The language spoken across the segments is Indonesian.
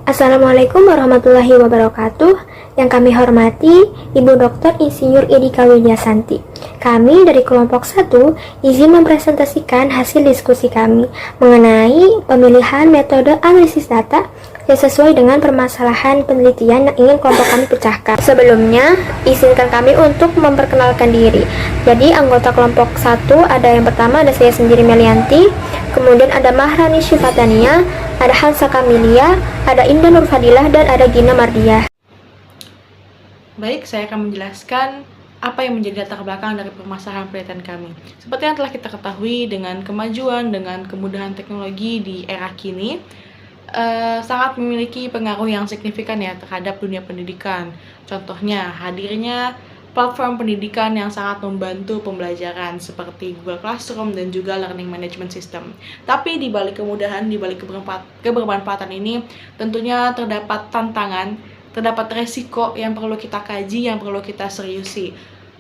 Assalamualaikum warahmatullahi wabarakatuh. Yang kami hormati Ibu Dr. Insinyur Idika Widyasanti. Kami dari kelompok 1 izin mempresentasikan hasil diskusi kami mengenai pemilihan metode analisis data yang sesuai dengan permasalahan penelitian yang ingin kelompok kami pecahkan. Sebelumnya, izinkan kami untuk memperkenalkan diri. Jadi, anggota kelompok 1 ada yang pertama ada saya sendiri Melianti, kemudian ada Mahrani Syifatania, ada Hansa Kamilia, ada Indah Nur Fadilah, dan ada Gina Mardiah. Baik, saya akan menjelaskan apa yang menjadi latar belakang dari permasalahan penelitian kami. Seperti yang telah kita ketahui, dengan kemajuan, dengan kemudahan teknologi di era kini, sangat memiliki pengaruh yang signifikan ya terhadap dunia pendidikan. Contohnya, hadirnya platform pendidikan yang sangat membantu pembelajaran seperti Google Classroom dan juga Learning Management System. Tapi di balik kemudahan, di balik kebermanfaatan ini, tentunya terdapat tantangan, terdapat resiko yang perlu kita kaji, yang perlu kita seriusi,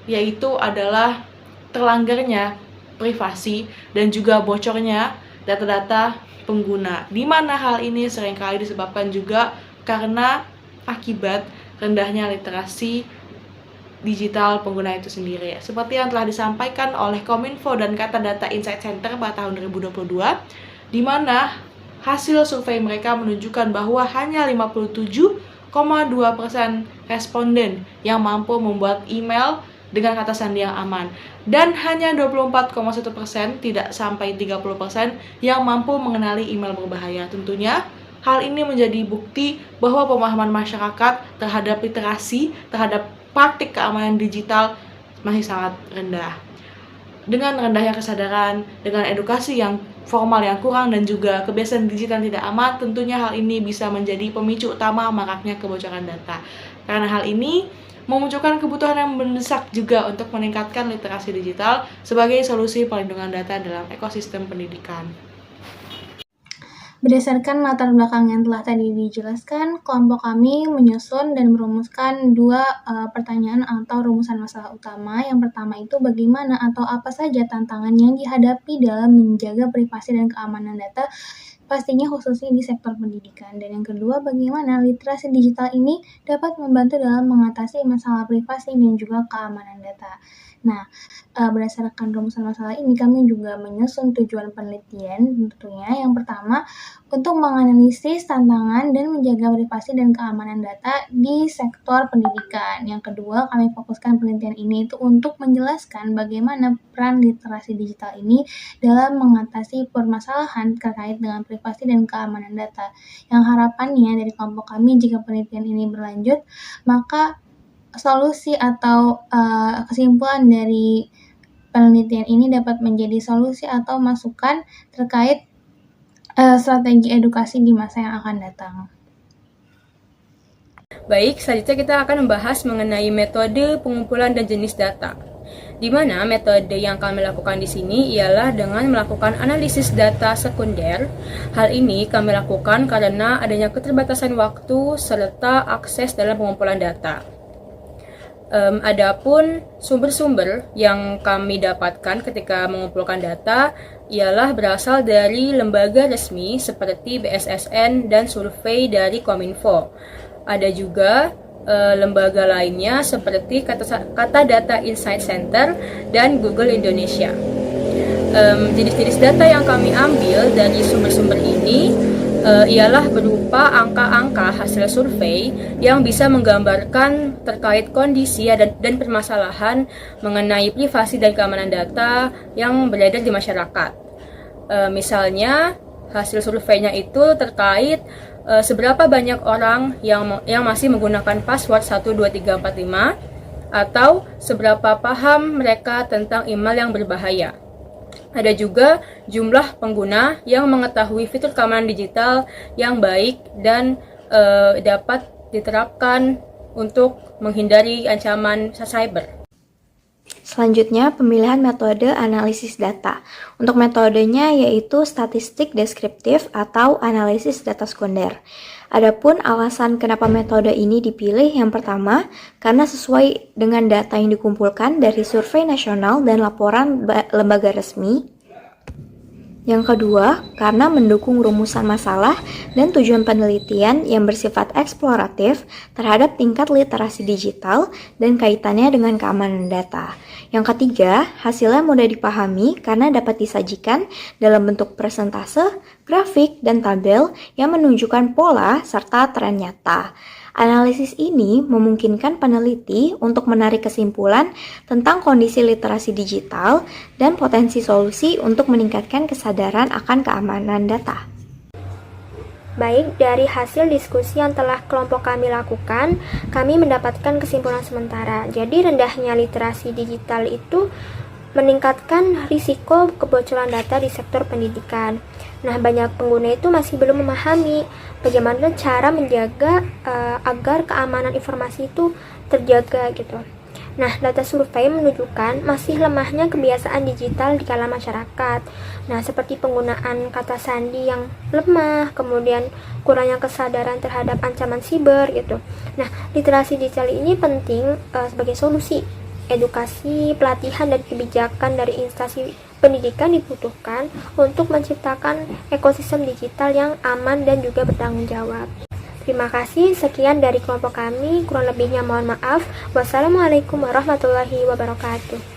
yaitu adalah terlanggarnya privasi dan juga bocornya data-data pengguna, di mana hal ini seringkali disebabkan juga karena akibat rendahnya literasi digital pengguna itu sendiri. Seperti yang telah disampaikan oleh Kominfo dan Kata Data Insight Center pada tahun 2022, di mana hasil survei mereka menunjukkan bahwa hanya 57,2% responden yang mampu membuat email dengan kata sandi yang aman, dan hanya 24,1%, tidak sampai 30%, yang mampu mengenali email berbahaya. Tentunya hal ini menjadi bukti bahwa pemahaman masyarakat terhadap literasi, terhadap praktik keamanan digital masih sangat rendah. Dengan rendahnya kesadaran, dengan edukasi yang formal yang kurang, dan juga kebiasaan digital tidak aman, tentunya hal ini bisa menjadi pemicu utama maraknya kebocoran data. Karena hal ini memunculkan kebutuhan yang mendesak juga untuk meningkatkan literasi digital sebagai solusi perlindungan data dalam ekosistem pendidikan. Berdasarkan latar belakang yang telah tadi dijelaskan, kelompok kami menyusun dan merumuskan dua pertanyaan atau rumusan masalah utama. Yang pertama itu bagaimana atau apa saja tantangan yang dihadapi dalam menjaga privasi dan keamanan data, pastinya khususnya di sektor pendidikan. Dan yang kedua, bagaimana literasi digital ini dapat membantu dalam mengatasi masalah privasi dan juga keamanan data. Nah, berdasarkan rumusan masalah ini, kami juga menyusun tujuan penelitian. Tentunya yang pertama, untuk menganalisis tantangan dan menjaga privasi dan keamanan data di sektor pendidikan. Yang kedua, kami fokuskan penelitian ini itu untuk menjelaskan bagaimana peran literasi digital ini dalam mengatasi permasalahan terkait dengan privasi dan keamanan data. Yang harapannya dari kelompok kami, jika penelitian ini berlanjut, maka solusi atau kesimpulan dari penelitian ini dapat menjadi solusi atau masukan terkait strategi edukasi di masa yang akan datang. Baik, selanjutnya kita akan membahas mengenai metode pengumpulan dan jenis data. Di mana metode yang kami lakukan di sini ialah dengan melakukan analisis data sekunder. Hal ini kami lakukan karena adanya keterbatasan waktu serta akses dalam pengumpulan data. Adapun sumber-sumber yang kami dapatkan ketika mengumpulkan data ialah berasal dari lembaga resmi seperti BSSN dan survei dari Kominfo. Ada juga lembaga lainnya seperti Kata Data Insight Center dan Google Indonesia. Jenis-jenis data yang kami ambil dari sumber-sumber ini ialah berupa angka-angka hasil survei yang bisa menggambarkan terkait kondisi dan permasalahan mengenai privasi dan keamanan data yang beredar di masyarakat. Misalnya, hasil surveinya itu terkait seberapa banyak orang yang masih menggunakan password 12345 atau seberapa paham mereka tentang email yang berbahaya. Ada juga jumlah pengguna yang mengetahui fitur keamanan digital yang baik dan dapat diterapkan untuk menghindari ancaman cyber. Selanjutnya, pemilihan metode analisis data. Untuk metodenya yaitu statistik deskriptif atau analisis data sekunder. Adapun alasan kenapa metode ini dipilih, yang pertama, karena sesuai dengan data yang dikumpulkan dari survei nasional dan laporan lembaga resmi. Yang kedua, karena mendukung rumusan masalah dan tujuan penelitian yang bersifat eksploratif terhadap tingkat literasi digital dan kaitannya dengan keamanan data. Yang ketiga, hasilnya mudah dipahami karena dapat disajikan dalam bentuk persentase, grafik, dan tabel yang menunjukkan pola serta tren nyata. Analisis ini memungkinkan peneliti untuk menarik kesimpulan tentang kondisi literasi digital dan potensi solusi untuk meningkatkan kesadaran akan keamanan data. Baik, dari hasil diskusi yang telah kelompok kami lakukan, kami mendapatkan kesimpulan sementara. Jadi, rendahnya literasi digital itu meningkatkan risiko kebocoran data di sektor pendidikan. Nah, banyak pengguna itu masih belum memahami bagaimana cara menjaga agar keamanan informasi itu terjaga gitu. Nah, data survei menunjukkan masih lemahnya kebiasaan digital di kalangan masyarakat. Nah, seperti penggunaan kata sandi yang lemah, kemudian kurangnya kesadaran terhadap ancaman siber gitu. Nah, literasi digital ini penting sebagai solusi. Edukasi, pelatihan, dan kebijakan dari instansi pendidikan dibutuhkan untuk menciptakan ekosistem digital yang aman dan juga bertanggung jawab. Terima kasih, sekian dari kelompok kami, kurang lebihnya mohon maaf. Wassalamualaikum warahmatullahi wabarakatuh.